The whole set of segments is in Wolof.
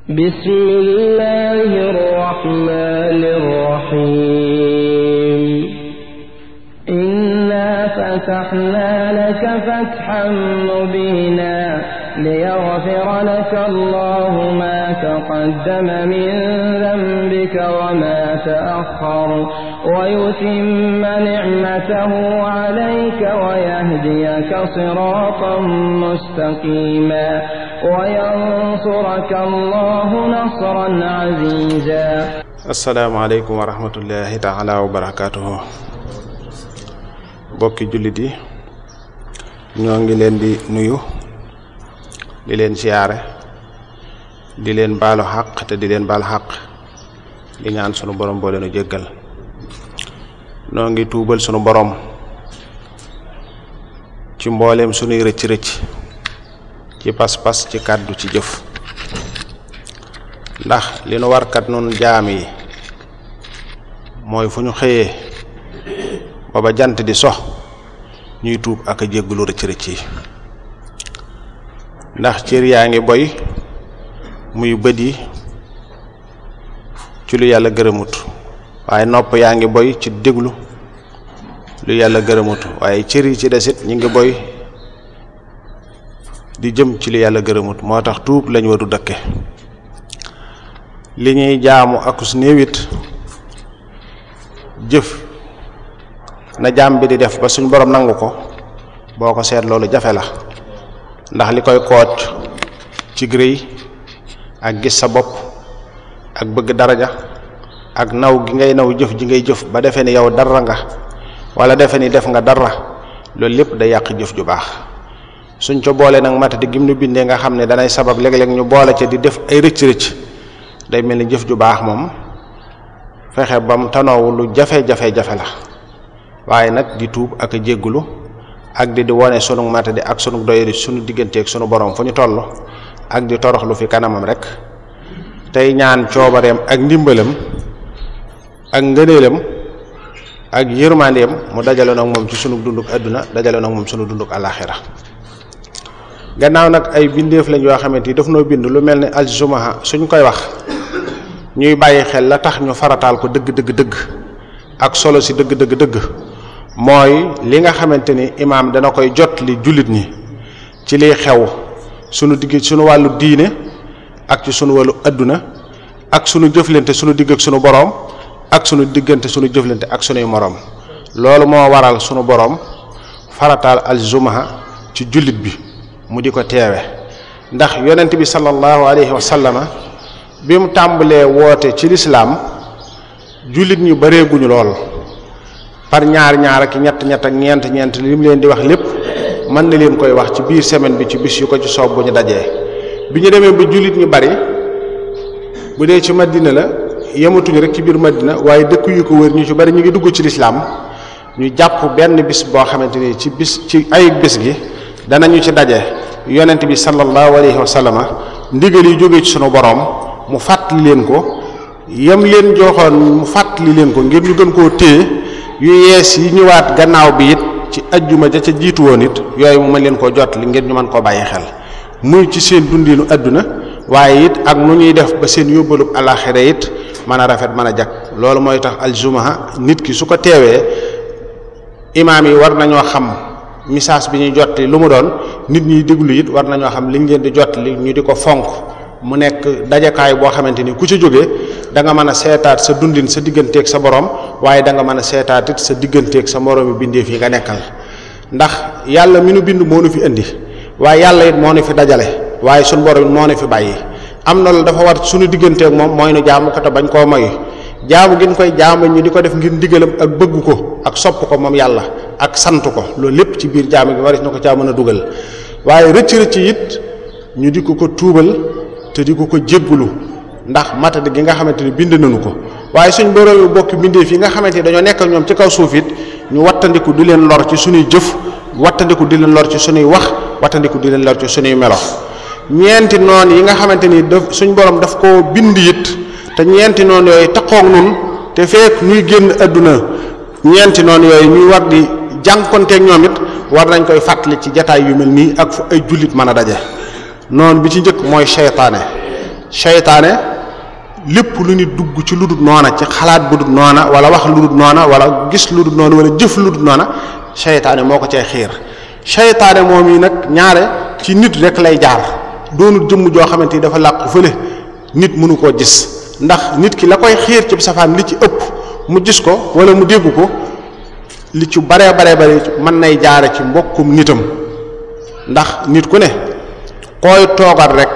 بسم الله الرحمن الرحيم إنا فتحنا لك فتحا مبينا ليغفر لك الله ما تقدم من ذنبك وما تأخر ويتم نعمته عليك ويهديك صراطا مستقيما وينصرك الله نصرا عزيزا. السلام عليكم ورحمة الله تعالى وبركاته. bokki jullit yi ñoo ngi leen di nuyu di leen siyaare di leen baalu xaq te di leen baal xaq di ñaan sunu borom boo leenu jéggal noo ngi tuubal sunu borom ci mbooleem sunuy rëcc-rëcc ci pas-pas ci kàddu ci jëf ndax li nu warkat nun jaam yi mooy fu ñu xëyee baba jant di sox ñuy tuub ak a jéggulu rëcc-rëcc yi ndax cër yaa ngi boy muy bët yi ci lu yàlla gërëmut waaye nopp yaa ngi boy ci déglu lu yàlla gërëmut waaye cër yi ci desit ñi ngi boy di jëm ci lu yàlla gërëmut moo tax tuub lañu waru dëkke li ñuy jaamu akus néewit jëf na jaam bi di def ba suñ borom nangu ko boo ko seet loolu jafe la ndax li koy kooj ci grëy ak gis sa bopp ak bëgg daraja ak naw gi ngay naw jëf ji ngay jëf ba defe ni yow dara nga wala defe ni def nga dara loolu lépp day yàq jëf ju baax suñ ca boole nag mata di gim nu bindee nga xam ne danay sabab léeg-léeg ñu boole ca di def ay rëcc-rëcc day mel ni jëf ju baax moom fexe bam tanoowu lu jafe-jafe-jafe la waaye nag di tuub ak a jéggulu ak di wone sunu mata di ak sunu doyadi sunu digganteeg sunu borom fu ñu toll ak di toroxlu fi kanamam rek tey ñaan coobareem ak ndimbalam ak ngëneelam ak yërmandeem mu dajale nag moom ci sunu dunduk àdduna dajale nag moom sunu dunduk alaxira gannaaw nag ay bindeef lañ yoo xamante ni daf noo bind lu mel ni aljumaha suñ koy wax ñuy bàyyi xel la tax ñu farataal ko dëgg ak solo si dëgg mooy li nga xamante ni imaam dana koy jot li jullit ñi ci liy xew sunu digg sunu wàllu diine ak ci sunu wàllu àdduna ak sunu jëflante sunu digg ak sunu boroom ak sunu diggante sunu jëflante ak sunuy moroom loolu moo waral sunu boroom farataal aljumaha ci jullit bi mu di ko teewe ndax yonent bi sallallahu alayhi wa sallama bi mu tàmbalee woote ci lislaam jullit ñu bareeguñu lool par ñaar ak ñett ak ñeent li mu leen di wax lépp mën na leen koy wax ci biir semaine bi ci bis yu ko ci soob bu ñu dajee bi ñu demee ba jullit ñu bari bu dee ci Madina la yematuñu rek ci biir Madina waaye dëkk yu ko wër ñu ci bari ñu ngi dugg ci lislaam ñu jàpp benn bis boo xamante ni ci ay bis gi danañu ci daje yonent bi sallallahu alayhi wa sallama ndigal yi jógee ci sunu boroom mu fàttali leen ko yam leen joxoon mu fàttali leen ko ngir ñu gën koo téye yu yees yi ñëwaat gannaaw bi it ci ajjuma ja ca jiitu woon it yooyu mu mën leen koo jot li ngir ñu mën koo bàyyi xel muy ci seen dundinu àdduna waaye it ak nu ñuy def ba seen yóbbalub alaxira it mën a rafet mën a jag loolu mooy tax aljumaha nit ki su ko teewee imaam yi war nañoo xam message bi ñuy jotti lu mu doon nit ñiy déglu it war nañoo xam liñ leen di jottali ñu di ko fonk mu nekk dajakaay boo xamante ni ku ci jógee da nga mën a seetaat sa dundin sa digganteeg sa borom waaye da nga mën a seetaat it sa digganteeg sa moroomi bindeef yi nga nekkal ndax yàlla mi nu bind moo nu fi indi waaye yàlla it moo nu fi dajale waaye suñu borom it moo nu fi bàyyi am na loolu dafa war suñu digganteeg moom mooy nu jaamu ko te bañ koo moy jaamu gi ñu koy jaamu ñu di ko def ngir ndigalam ak bëgg ko ak sopp ko moom yàlla ak sant ko loolu lépp ci biir jaamu gi waris na ko caa mën a dugal waaye rëcc it ñu di ko tuubal te di ko jéggulu ndax matadi gi nga xamante ni bind nañu ko waaye suñ borom yu bokk bindeef yi nga xamante ni dañoo nekk ak ñoom ci kaw suuf it ñu wattandiku di leen lor ci suñuy jëf wattandiku di leen lor ci suñuy wax wattandiku di leen lor ci suñuy melo ñeenti noon yi nga xamante ni suñ borom daf koo bind it te ñeenti noon yooyu taxoog nun te fekk ñuy génn àdduna ñeenti noon yooyu ñuy war di jànkonteeg ñoom it war nañ koy fàttali ci jataay yu mel nii ak fu ay jullit mën a daje noonu bi ci njëkk mooy seytaane seytaane lépp lu nit dugg ci lu dul noona ci xalaat bu dul noona wala wax lu dul noona wala gis lu dul noona wala jëf lu dul noona seytaane moo ko cay xiir seytaane moom yi nag ñaare ci nit rek lay jaar doonul jëmm joo xamante ni dafa làqu fële nit mënu koo gis ndax nit ki la koy xiir ci safaan li ci ëpp mu gis ko wala mu dégg ko li ci bare mën nay jaare ci mbokkum nitam ndax nit ku ne koy toogal rek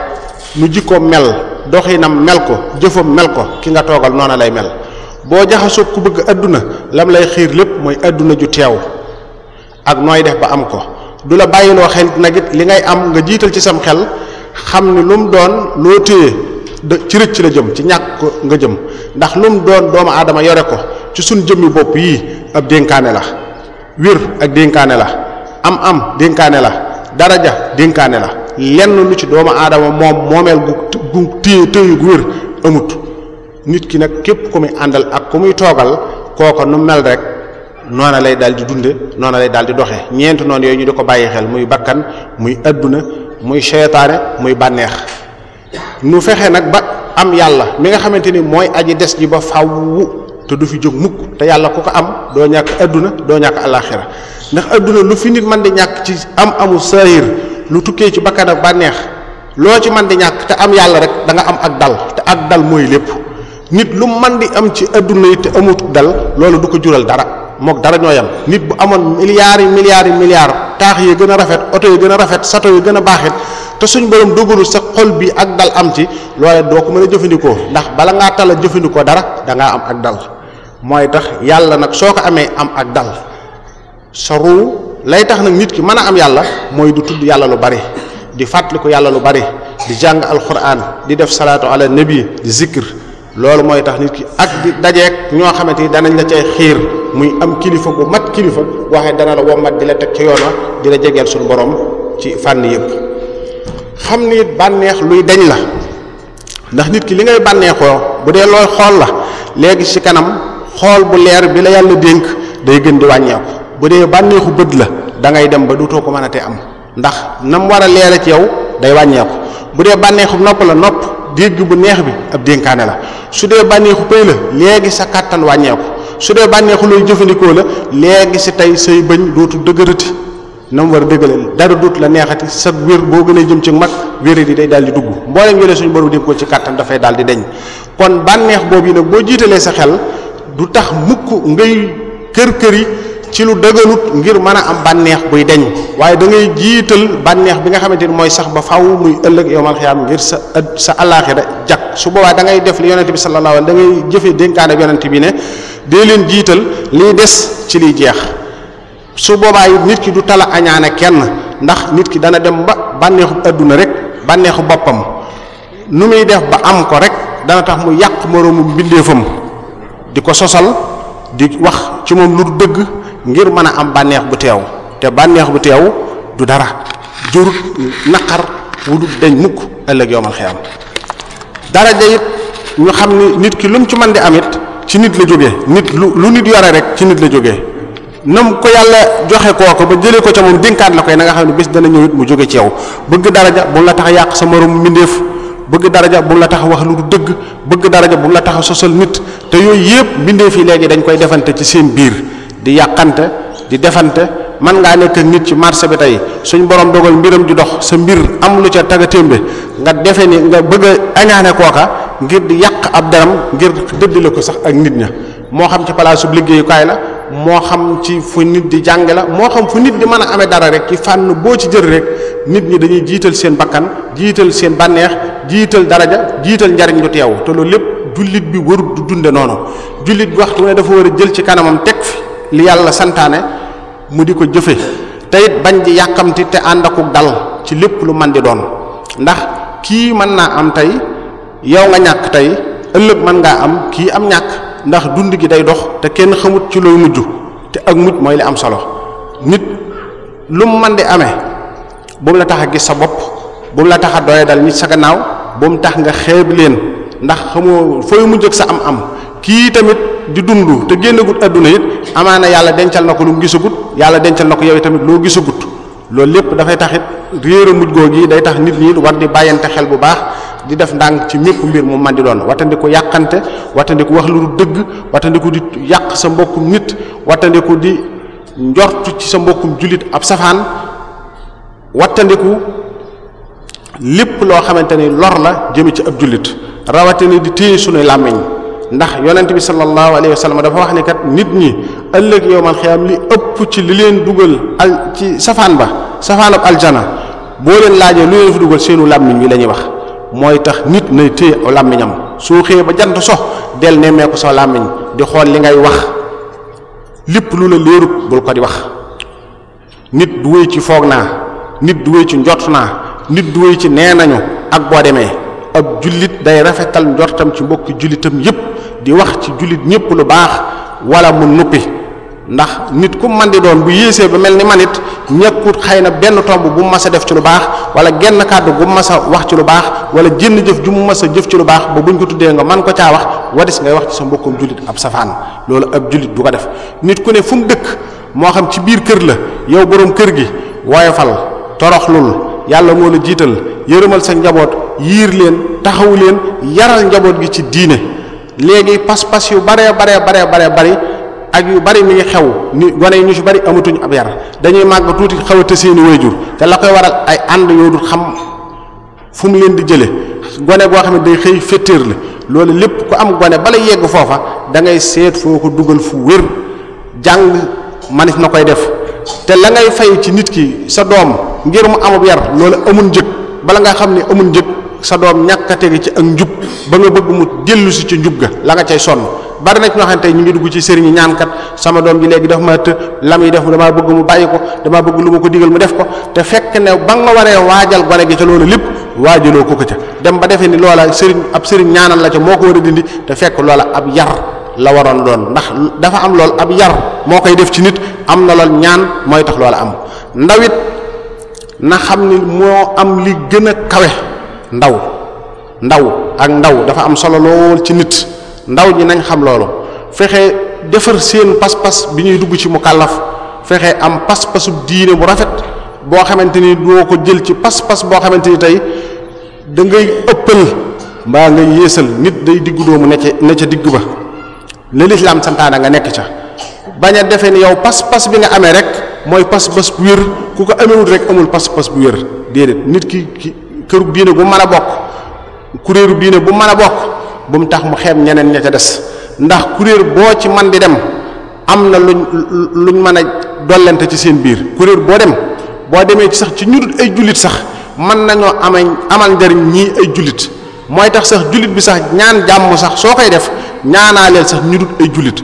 nu jikko mel doxinam mel ko jëfam mel ko ki nga toogal noona lay mel boo jaxasoo ku bëgg adduna lam lay xiir lépp mooy adduna ju teew ak nooy def ba am ko du la bàyyiloo xel nag it li ngay am nga jiital ci sam xel xam ni lu mu doon loo téye ci rëcc la jëm ci ñàkk ko nga jëm ndax lu mu doon doomu aadama yore ko ci suñ jëmmi bopp yii ab dénkaane la wér ak dénkaane la am dénkaane la daraja dénkaane la lenn lu ci doomu aadama moom moomeel gu téye gu wér amut nit ki nag képp ku muy àndal ak ku muy toogal kooko nu mel rek noona lay daal di dunde noona lay daal di doxe ñeent noonu yooyu ñu di ko bàyyi xel muy bakkan muy adduna muy seytaane muy bànneex nu fexe nag ba am yàlla mi nga xamante ni mooy aji des ji ba faww te du fi jóg mukk te yàlla ku ko am doo ñàkk adduna doo ñàkk alaxira ndax adduna lu fi nit man di ñàkk ci amu saahir lu tukkee ci bakkan ak bànneex loo ci man di ñàkk te am yàlla rek da nga am ak dal te ak dal mooy lépp nit lu man di am ci adduna yi te amut dal loolu du ko jural dara mook dara ñoo yam nit bu amoon milliards taax yi gën a rafet oto yi gën a rafet sato yi gën a baaxit te suñ borom dogalul sa xol bi ak dal am ci loole doo ko mën a jëfandikoo ndax bala ngaa tala jëfandikoo dara da ngaa am ak dal mooy tax yàlla nag soo ko amee am ak dal sa ruu lay tax nag nit ki mën a am yàlla mooy du tudd yàlla lu bari di fàttaliku yàlla lu bari di jàng alquran di def salaatu ala nabi di zikr loolu mooy tax nit ki ak di dajeek ñoo xamante ni danañ la cay xiir muy am kilifa gu mat kilifa waxee dana la wommat di la teg ci yoon wa di la jegeel suñu borom ci fànn yëpp xam ni bànneex luy deñ la ndax nit ki li ngay bànneexoo bu dee looy xool la léegi ci kanam xool bu leer bi la yàlla dénk day gën di wàññeeku bu dee bànneexu bët la da ngay dem ba duutoo ko mën a te am ndax nam war a leere ci yow day wàññeeku bu dee bànneexu nopp la nopp dégg bu neex bi ab dénkaane la su dee bànneexu pëy la léegi sa kàttan wàññeeku su dee bànneexu looy jëfandikoo la léegi si tey say bëñ dootu dëgërati na mu war a dëggaleel dara dootu la neexati sa wér boo gënee jëm ci mag wér di day daal di dugg mboolem yoolee suñu borom dénk ko ci kàttan dafay daal di deñ kon bànneex boobu yi nag boo jiitalee sa xel du tax mukk ngay kër-këri ci lu dëgganut ngir mën a am bànneex buy deñ waaye da ngay jiital bànneex bi nga xamante ni mooy sax ba faw muy ëllëg yowmal xiyaam ngir sa àllaaxira jag su boobaa da ngay def li yonente bi sallallahu alayhi wa sallam da ngay jëfee dénkaane yonente bi ne dee leen jiital liy des ci liy jeex su boobaa it nit ki du tala añaane kenn ndax nit ki dana dem ba bànneexu adduna rek bànneexu boppam nu muy def ba am ko rek dana tax mu yàq moroomu mbindeefam di ko sosal di wax ci moom lu dëgg ngir mën a am bànneex bu teew te bànneex bu teew du dara jurut naqar wu du deñ mukk ëllëg yowmal xiyaam daraja it ñu xam ni nit ki lu mu ci mën di amit ci nit la jógee nit lu nit yore rek ci nit la jógee nam ko yàlla joxe kooko ba jëlee ko ca moom dénkaat la koy na nga xam ne bés dana ñëw it mu jóge ci yow bëgg daraja bu mu la tax a yàq sa moroom mbindeef bëgg daraja bu mu la tax a wax lu du dëgg bëgg daraja bu mu la tax a sosal nit te yooyu yëpp mbindeef yi léegi dañ koy defante ci seen biir di yàqante di defante man ngaa nekk ak nit ci marché bi tey suñ borom dogal mbiram di dox sa mbir am lu ca taga témbe nga defe ni nga bëgg a añaane kooka ngir di yàq ab daram ngir dëddale ko sax ak nit ña moo xam ci palaasu liggéeyukaay la moo xam ci fu nit di jànge la moo xam fu nit di mën a amee dara rek ci fànn boo ci jël rek nit ñi dañuy jiital seen bakkan jiital seen bànneex jiital daraja jiital njariñ lu teew te loolu lépp jullit bi warut du dunde noonu jullit bi waxtu ne dafa war a jël ci kanamam teg fi li yàlla santaane mu di ko jëfe te it bañ di yàkkamti te ànd akuk dal ci lépp lu man di doon ndax kii mën naa am tey yow nga ñàkk tey ëllëg mën ngaa am kii am ñàkk ndax dund gi day dox te kenn xamut ci looy mujj te ak mujj mooy li am solo nit lu mu man di amee bu mu la tax a gis sa bopp bu mu la tax a doye dal nit sa gannaaw bu mu tax nga xeeb leen ndax xamoo fooy mujj ak sa am kii tamit di dund te génnagut adduna it amaana yàlla dencal na ko lu mu gisagut yàlla dencal na ko yow tamit loo gisagut loolu lépp dafay taxit réer a mujj googu yi day tax nit ñi war di bàyyante xel bu baax di def ndànk ci mépp mbir mu man di doon wattandiku yàqante wattandiku wax lu dëgg wattandiku di yàq sa mbokkum nit wattandiku di njortu ci sa mbokkum jullit ab safaan wattandiku lépp loo xamante ni lor la jëme ci ab jullit rawatina di téye sunuy làmmiñ ndax yonent bi sallallahu alayhi wa sallam dafa wax ni kat nit ñi ëllëg yowmal xiyaam li ëpp ci li leen dugal ci safaan ab aljana boo leen laajee lu leen fi dugal seenu làmmiñ wi la ñuy wax mooy tax nit nay téye aw làmmiñam soo xëyee ba jant sox del nemmeeku sa làmmiñ di xool li ngay wax lépp lu la leerut bul ko di wax nit du wéy ci foog naa nit du wéy ci njort naa nit du wéy ci nee nañu ak boo demee ab jullit day rafetal njortam ci mbokki jullitam yépp di wax ci jullit ñépp lu baax wala mu nuppi ndax nit ku man di doon bu yéesee ba mel ni man it ñekkut xëy na benn tomb bu mu mas a def ci lu baax wala genn kàddu gu mu mas a wax ci lu baax wala jenn jëf ju mu mas a jëf ci lu baax ba buñ ko tuddee nga man ko caa wax wadis ngay wax ci sa mbokkum jullit ab safaan loolu ab jullit du ko def nit ku ne fu mu dëkk moo xam ci biir kër la yow boroom kër gi woyofal toroxlul yàlla moo la jiital yërëmal sa njaboot yiir leen taxaw leen yaral njaboot gi ci diine léegi pas-pas yu bari ak yu bari mi ngi xew ni gone yi ñu ci bari amatuñ ab yar dañuy màgg tuuti xaw a te seeni wayjur te la koy waral ay ànd yoo dul xam fu mu leen di jële gone goo xam ne day xëy féttéer la loolu lépp ku am gone bala yegg foofa da ngay seet foo ko dugal fu wér jàng manif na koy def te la ngay fay ci nit ki sa doom ngir mu amub yar loolu amul njëg bala nga xam ne amul njëg sa doom ñàkk a tege ci ak njub ba nga bëgg mu dellu si ci njub ga la nga cay sonn bari na ci ñoo xam ne tey ñu ngi dugg ci sëriñ yi ñaankat sama doom ji léegi dafa ma të lam yi def damaa bëgg mu bàyyi ko damaa bëgg lu ma ko digal mu def ko te fekk ne ba nga waree waajal gone gi ca loolu lépp waajaloo ko ca dem ba defee ni loola ab sëriñ ñaanal la ca moo ko war a dindi te fekk loola ab yar la waroon doon ndax dafa am lool ab yar moo koy def ci nit am na lool ñaan mooy tax loola am ndawit na xam ni moo am li gën a kawe ndaw dafa am solo lool ci nit ndaw ñi nañ xam loolu fexe defar seen pas-pas bi ñuy dugg ci mukallaf fexe am pas-pasu diine bu rafet boo xamante ni doo ko jël ci pas-pas boo xamante ni tey da ngay ëppal mbaa ngay yéesal nit day diggu doomu ne ca digg ba la lislaam santaana nga nekk ca bañ a defee ni yow pas-pas bi nga amee rek mooy pas-pas bu wér ku ko amewut rek amul pas-pas bu wér déedéet nit ki këru diine bu mën a bokk kuréeru diine bu mën a bokk bu mu tax mu xeeb ñeneen ña ca des ndax kuréer boo ci man di dem am na luñ mën a dollante ci seen biir kuréer boo demee ci sax ci ñu dul ay jullit sax mën nañoo amal njariñ ñii ay jullit mooy tax sax jullit bi sax ñaan jàmm sax soo koy def ñaanaaleel sax ñu dul ay jullit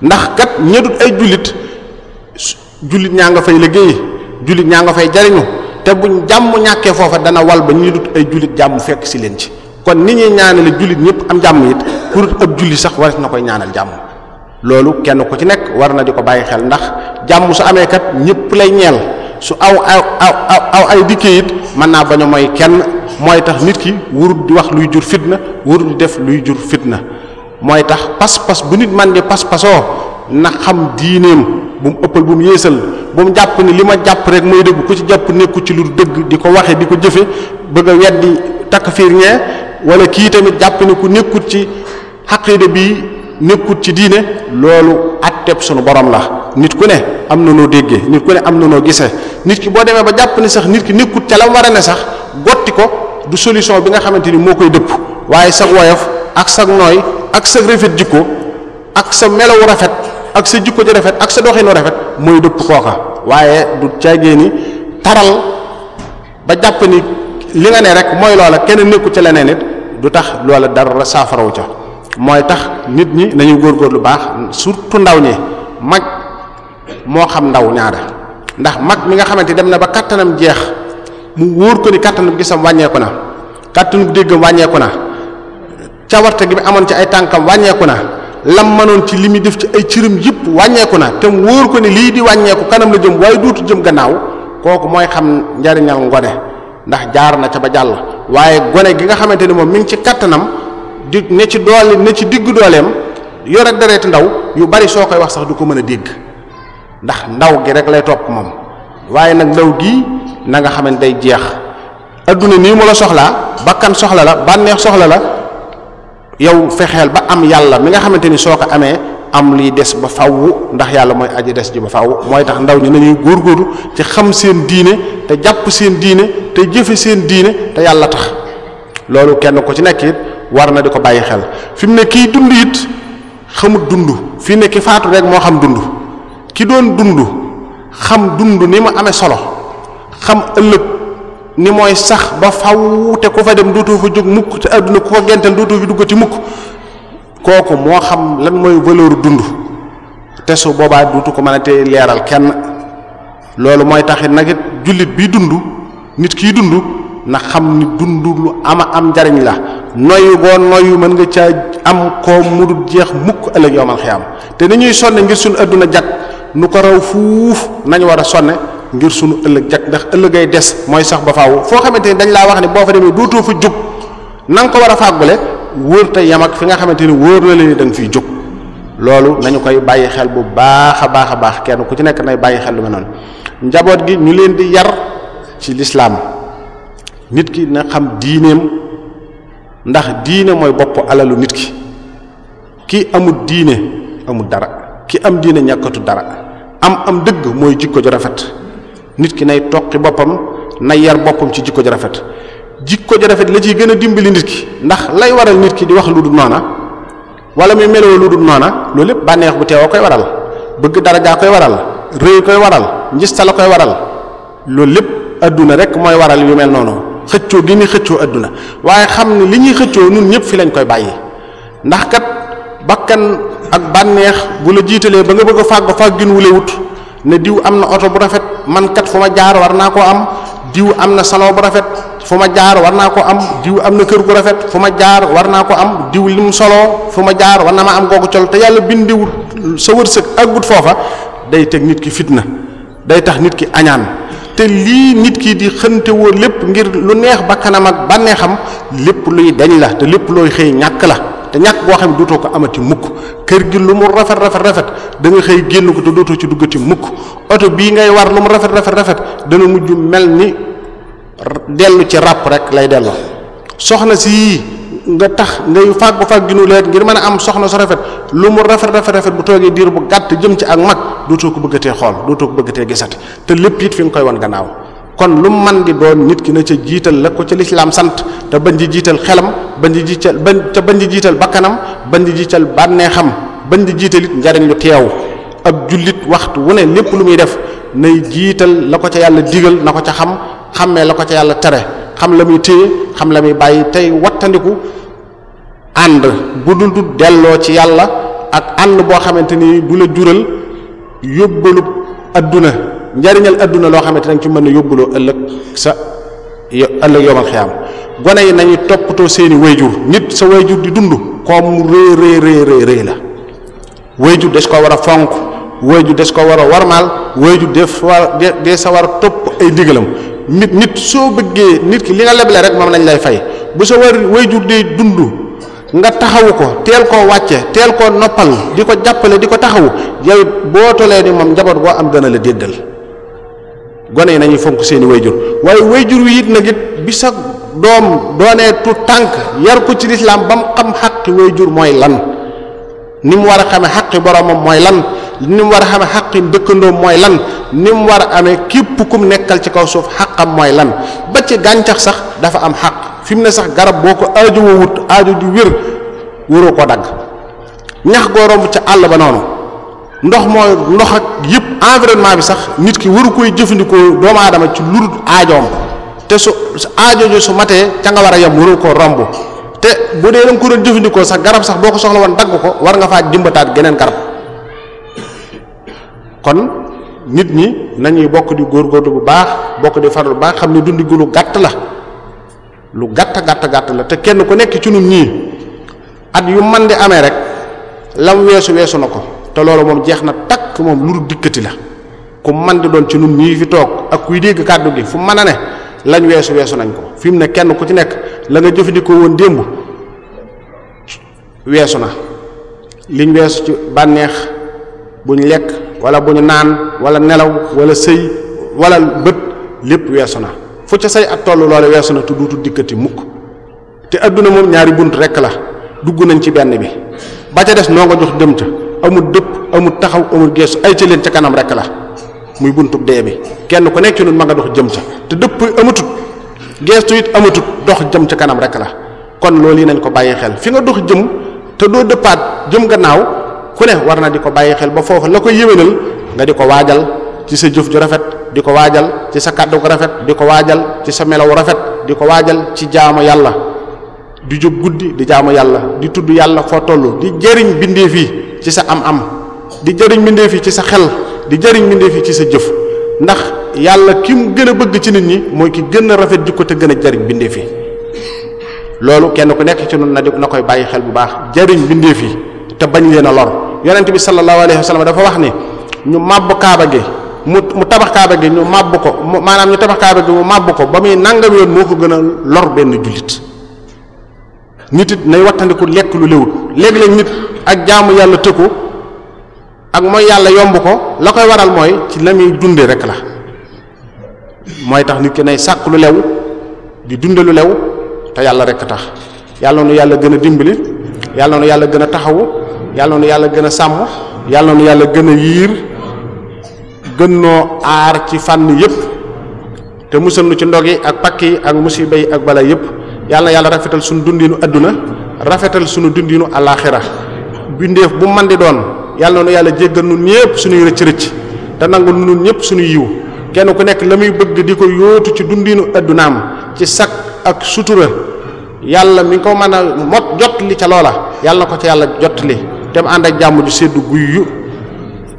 ndax kat ña dul ay jullit ñaa nga fay liggéey jullit ñaa nga fay jariñu te buñ jàmm ñàkkee foofa dana wal ba ñu dul ay jullit jàmm fekk si leen ci kon ni ñuy ñaanale jullit ñëpp am jàmm it pour ab jullit sax war na koy ñaanal jàmm loolu kenn ku ci nekk war na di ko bàyyi xel ndax jàmm su amee kat ñëpp lay ñeel su aw ay dikkee it mën naa bañ a mooy kenn mooy tax nit ki wurut di wax luy jur fitna wurut di def luy jur fitna mooy tax pas-pas bu nit man di pas-pasoo na xam diineem bu mu ëppal bu mu yéesal bu mu jàpp ni li ma jàpp rek mooy dëgg ku ci jàpp nekku ci lu dëgg di ko waxe di ko jëfe bëgg a weddi takk fiir ñee wala kii tamit jàpp ni ku nekkut ci xaqiida bi nekkut ci diine loolu atteb sunu borom la nit ku ne am na noo déggee nit ku ne am na noo gisee nit ki boo demee ba jàpp ni sax nit ki nekkut ca la war a ne sax gotti ko du solution bi nga xamante ni moo koy dëpp waaye sag woyof ak sag nooy ak sa rafet jikko ak sa melawu rafet ak sa jikko ji rafet ak sa doxinu rafet mooy dëpp kooka waaye du caagee ni taral ba jàpp ni li nga ne rek mooy loola kenn nekku ca leneen it du tax loola dara saafarawu ca mooy tax nit ñi nañu góorgóor lu baax surtout ndaw ñi mag moo xam ndaw ñaara ndax mag mi nga xamante dem na ba kattanam jeex mu wóor ko ni kattanam gisam wàññeeku na kattanu déggam wàññeeku na cawarte gi mu amoon ci ay tànkam wàññeeku na lam mënoon ci li muy def ci ay cëram yëpp wàññeeku na te mu wóor ko ni lii di wàññeeku kanam la jëm waaye duutu jëm gannaaw kooku mooy xam njariñal ngone ndax jaar na ca ba jàll waaye gone gi nga xamante ni moom mi ngi ci kattanam di ne ci doole ne ci diggu dooleem yore dereeti ndaw yu bari soo koy wax sax du ko mën a dégg ndax ndaw gi rek lay topp moom waaye nag ndaw gii na nga xamante day jeex adduna nii mu la soxlaa bakkan soxla la bànneex soxla la yow fexeel ba am yàlla mi nga xamante ni soo ko amee am liy des ba faww ndax yàlla mooy aji des ji ba faww mooy tax ndaw ñi nañuy góorgóorlu ci xam seen diine te jàpp seen diine te jëfe seen diine te yàlla tax loolu kenn ko ci nekk it war na di ko bàyyi xel fi mu ne kii dund it xamut dund fii ne ki faatu rek moo xam dund ki doon dund xam dund ni mu amee solo xam ëllëg ni mooy sax ba faw te ku fa dem dootoo fa jóg mukk te àdduna ku fa gental dootoo fi duggati mukk kooku moo xam lan mooy valeur dund te su boobaa duutu ko mën a te leeral kenn loolu mooy taxit nag it jullit bi dund nit kiy dund na xam ni dund lu am njariñ la noyyu goo noyyu mën nga caa am koo mudul jeex mukk ëllëg yowmal xiyaam te ni ñuy sonne ngir suñu àdduna jag nu ko raw fuuf nañu war a sonne ngir suñu ëllëg jag ndax ëllëgay des mooy sax ba faaw foo xamante ni dañ laa wax ne boo fa demee dootoo fa jóg na nga ko war a fàggule wóor te yam ak fi nga xamante ni wóor na leen ni da nga fiy jóg loolu nañu koy bàyyi xel bu baax a baax a baax kenn ku ci nekk nay bàyyi xel lu mel noonu njaboot gi ñu leen di yar ci lislaam nit ki na xam diineem ndax diine mooy bopp alalu nit ki amul diine amul dara ki am diine ñàkkatu dara am dëgg mooy jikko ju rafet nit ki nay toqi boppam nay yar boppam ci jikko ju rafet jikko ju rafet la ciy gën a dimbali nit ki ndax lay waral nit ki di wax lu dul noona wala muy meloo lu dul noona loolu lépp bànneex bu teewoo koy waral bëgg darajaa koy waral rëy koy waral njista la koy waral loolu lépp adduna rek mooy waral yu mel noonu xëccoo gi ni xëccoo adduna waaye xam ne li ñuy xëccoo ñun ñëpp fi lañ koy bàyyi ndax kat bakkan ak bànneex bu la jiitalee ba nga bëgg a fàggin wule wut ne diw am na oto bu rafet man kat fu ma jaar war naa koo am diw am na salon bu rafet fu ma jaar war naa ko am diw am na kër gu rafet fu ma jaar war naa ko am diw lim solo fu ma jaar war na ma am googu col te yàlla bindiwut sa wërsëg aggut foofa day teg nit ki fitna day tax nit ki añaan te lii nit ki di xënte woo lépp ngir lu neex bakkanam ak bànneexam lépp luy dañ la te lépp looy xëy ñàkk la te ñàkk boo xam ne dootoo ko amati mukk kër gi lu mu rafet da nga xëy génn ko te dootoo ci duggati mukk oto bii ngay war lu mu rafet dana mujj mel ni dellu ci ràpp rek lay delloo soxna si nga tax ngay fàgginu leet ngir mën a am soxna su rafet lu mu rafet bu toogee diir bu gàtt jëm ci ak mag dootoo ko bëggatee xool dootoo ko bëggatee gisati te lépp it fi nga koy wan gannaaw kon lu man di doon nit ki na ca jiital la ko ca lislaam sant te bañ di jiital xelam bañ di jiital bakkanam bañ di jiital bànneexam bañ di jiital it njariñ lu teew ab jullit waxtu wu ne lépp lu muy def nay jiital la ko ca yàlla digal na ko ca xàmmee la ko ca yàlla tere xam la muy téye xam la muy bàyyi tey wattandiku ànd bu dul delloo ci yàlla ak ànd boo xamante ni du la jural yóbbalu adduna njariñal adduna loo xamante danga ci mën a yóbbuloo ëllëg yowmal xiyaam gone yi nañu toppatoo seeni wayjur nit sa wayjur di dund comme rëy la wayjur des ko war a fonk wayjur des ko war a warmaal wayjur des sa war a topp ay ndigalam nit soo bëggee nit ki li nga leble rek moom lañ lay fay bu sa wayjur dee dund nga taxawu ko teel koo wàcce teel koo noppal di ko jàppale di ko taxawu yow boo tolee ni moom njaboot boo am dana la déggal gone yi nañuy fonk seeni wayjur waaye wayjur wi it nag it bi sa doom doonee tu tànk yar ko ci lislaam ba mu xam xaqi wayjur mooy lan ni mu war a xame xaqi boromam mooy lan ni mu war a xame xaqi dëkkandoom mooy lan ni mu war a amee képp kum nekkal ci kaw suuf xaqam mooy lan ba ci gàncax sax dafa am xaq fi mu ne sax garab boo ko aajo wut aajo ju wér wëroo koo dagg ñax goo romb ca àll ba noonu ndox ak yëpp environnement bi sax nit ki waru koy jëfandikoo doomu aadama ci lu dul aajoom te su aajo ju su matee ca nga war a yem waru koo romb te bu dee da nga ko doon jëfandikoo sax garab sax boo ko soxla woon dagg ko war nga faa jëmbataat geneen garab kon nit ñi nañuy bokk di góorgóorlu bu baax bokk di farlu bu baax xam ne dundi gu lu gàtt la lu gàtt la te kenn ku nekk ci ñun ñii at yu man di amee rek lam weesu na ko te loolu moom jeex na takk moom lu dul dikkati la ku man di doon ci ñun ñii fi toog ak kuy dégg kàddu gi fu mën a ne lañ weesu nañ ko fi mu ne kenn ku ci nekk la nga jëfandikoo woon démb weesu na liñ weesu ci bànneex buñ lekk wala bu ñu naan wala nelaw wala sëy wala bët lépp weesu na fu ca say at tollu loole weesu na tuddutu dikkati mukk te adduna moom ñaari bunt rek la dugg nañ ci benn bi ba ca des noo nga jox dem ca amul dëpp amul taxaw amul geesu ay ci leen ca kanam rek la muy buntub dee bi kenn ku nekk ci nun ma nga dox jëm ca te dëpp amatut geestu it amatut dox jëm ca kanam rek la kon loolu yi nañ ko bàyyi xel fi nga dox jëm te doo dëppaat jëm gannaaw ku ne war na di ko bàyyi xel ba foofu la ko yéwénal nga di ko waajal ci sa jëf ju rafet di ko waajal ci sa kàddu gu rafet di ko waajal ci sa melaw rafet di ko waajal ci jaamu yàlla di jóg guddi di jaamu yàlla di tudd yàlla foo toll di jëriñ bindee fii ci sa am-am di jëriñ bindee fii ci sa xel di jëriñ bindee fii ci sa jëf ndax yàlla ki mu gën a bëgg ci nit ñi mooy ki gën a rafet jikko te gën a jëriñ bindee fii loolu kenn ku nekk ci nun na koy bàyyi xel bu baax jëriñ bindee fii te bañ leen a lor yonent bi sallallahu alayhi wa sallam dafa wax ni ñu màbb kaaba gi mu tabax kaaba gi ñu màbb ko maanaam ñu tabax kaaba gi mu màbb ko ba muy nangam yoon moo ko gën a lor benn jullit nit it nay wattandiku lekk lu léwut léeg-léeg nit ak jaamu yàlla tëkku ak mooy yàlla yomb ko la koy waral mooy ci la muy dunde rek la mooy tax nit ki nay sàkk lu lew di dunde lu lew te yàlla rek tax yàlla nu yàlla gën a dimbali yàlla nu yàlla gën a taxawu yàlla nu yàlla gën a sàmm yàlla nu yàlla gën a yiir gën noo aar ci fànn yépp te musal nu ci ndog yi ak pakk yi ak musiba yi ak bala yépp yàlla na yàlla rafetal suñu dundinu adduna rafetal suñu dundinu alaxira bindeef bu man di doon yàlla na yàlla jéggal nun ñépp suñuy rëcc rëcc te nangul nun ñépp suñu yiw kenn ku nekk la muy bëgg di ko yóotu ci dundinu addunaam ci sak ak sutura yàlla mi ko mën a mot jot li ca loola yàlla na ko ca yàlla jot li te mu ànd ak jàmm ju seddu guyyu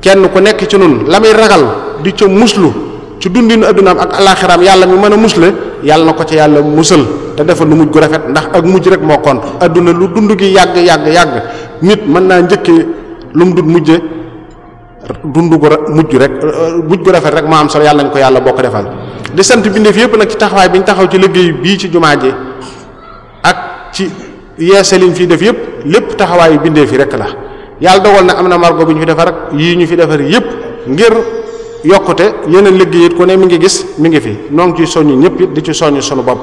kenn ku nekk ci nun la muy ragal di ca muslu ci dundinu addunaam ak alaxiraam yàlla mi mën a musle yàlla na ko ca yàlla musal te defal lu mujj gu rafet ndax ak mujj rek moo kont adduna lu dund gi yàgg nit mën naa njëkkee lu mu dund mujje dund gu mujj gu rafet rek moo am solo yàlla nañ ko yàlla bokk defal di sant bindeef yépp nag ci taxawaay bi ñu taxaw ci liggéey bii ci jumaa ji ak ci yeesaliñ fii def yépp lépp taxawaayu bindeef yi rek la yàlla dogal na am na margo bi ñu fi defar ak yii ñu fi defar yépp ngir yokkute yeneen liggéey it ku ne mi ngi gis mi ngi fi noo ngi ci soññ ñëpp it di ci soññ sunu bopp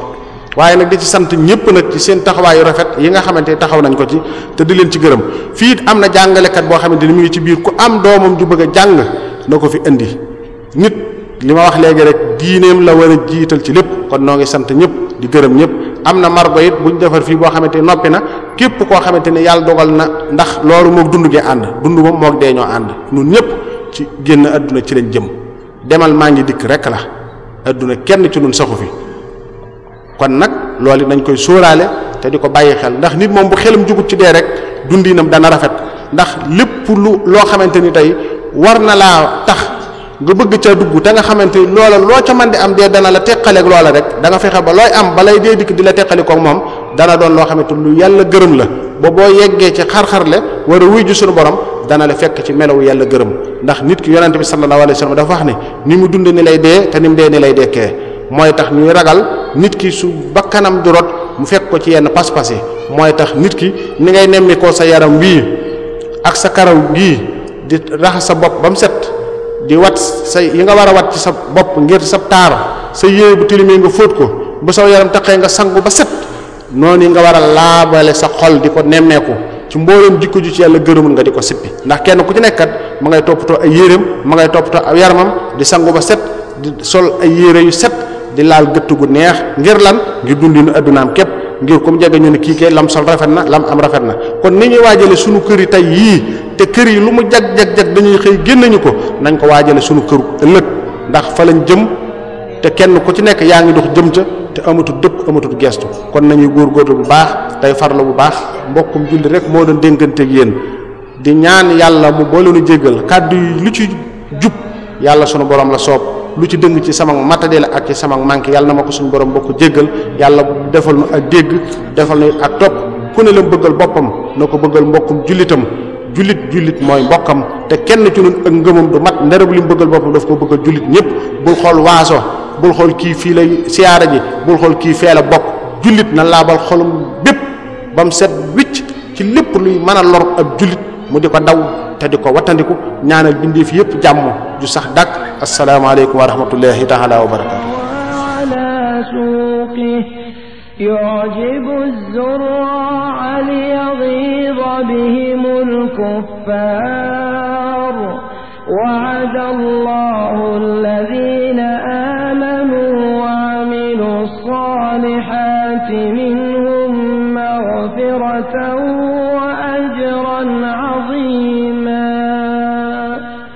waaye nag di ci sant ñëpp nag ci seen taxawaayu rafet yi nga xamante ni taxaw nañ ko ci te di leen ci gërëm fii it am na jàngalekat boo xamante ni mi ngi ci biir ku am doomam ju bëgg a jàng na ko fi indi nit li ma wax léegi rek diineem la war a jiital ci lépp kon noo ngi sant ñëpp di gërëm ñëpp am na margo it buñ defar fii boo xamante ni noppi na képp koo xamante ni yàlla dogal na ndax loolu moog dund gi ànd dund moom moog dee ñoo ànd ñun ñëpp ci génn adduna ci lañ jëm demal maa ngi dikk rek la adduna kenn ci ñun saxu fi kon nag loolu nañ koy sóoraale te di ko bàyyi xel ndax nit moom bu xelam jugut ci dee rek dundinam dana rafet ndax lépp loo xamante ni tey war na laa tax nga bëgg ca dugg te nga xamante ni loola loo ca mën di am dee dana la teqaleeg loola rek da nga fexe ba looy am balay dee dikk di la teqali koog moom dana doon loo xamante lu yàlla gërëm la ba boo yeggee ci xar-xarle war a wuy ji suñu borom dana la fekk ci melaw yàlla gërëm ndax nit ki yonente bi sallallahu alayhi wa sallam dafa wax ne ni mu dund ni lay dee te ni mu dee ni lay dekkee mooy tax ñuy ragal nit ki su bakkanam di rot mu fekk ko ci yenn pas-pas yi mooy tax nit ki ni ngay nemmi koo sa yaram wii ak sa karaw gii di raxas sa bopp ba mu set di wat sa yi nga war a wat ci sa bopp ngir sa taar sa yére bu tilimee nga fóot ko bu sa yaram taqee nga sangu ba set noonu nga war a laabale sa xol di ko nemmeeku ci mbooleem jikko ju ci yàlla gërëmul nga di ko sippi ndax kenn ku ci nekkat ma ngay toppatoo ay yéreem ma ngay toppatoo ay yaramam di sangu ba set di sol ay yére yu set di laal gëtt gu neex ngir lan ngir dundinu addunaam képp ngir comme jege ñu ne kii kay lam sol rafet na lam am rafet na kon ni ñuy waajale sunu kër yi tey yii te kër yi lu mu jag dañuy xëy génnañu ko nañ ko waajale sunu këru ëllëg ndax fa lañ jëm te kenn ku ci nekk yaa ngi dox jëm ca te amatul dëpp amatul gestu kon nañuy góorgóorlu bu baax tey farlu bu baax mbokkum julli rek moo doon dénkanteeg yéen di ñaan yàlla mu boole nu jéggal kàddu yi lu ci jub yàlla sunu borom la soob lu ci dëng ci sama matadi la ak ci sama manqué yàlla na ma ko suñu borom bokk jéggal yàlla defal nu ak dégg defal nu ak topp ku ne la bëggal boppam na ko bëggal mbokkum jullitam jullit mooy mbokkam te kenn ci ñun ak ngëmam du mat ndereb li mu bëggal boppam daf ko bëggal jullit ñëpp bul xool waaso bul xool kii fii lay siyaara ji bul xool kii fee la bokk jullit na laabal xolum bépp ba mu set wicc ci lépp luy mën a lor ab jullit mu di ko daw te di ko wattandiku ñaanal bindeef yépp jàmm ju sax dàkk asalaamaaleykum wa rahmatullahi taala wa barakatu سوقه يعجب الزراع ليغيظ بهم الكفار وعد الله الذين آمنوا وعملوا الصالحات منهم مغفرة وأجرا عظيما.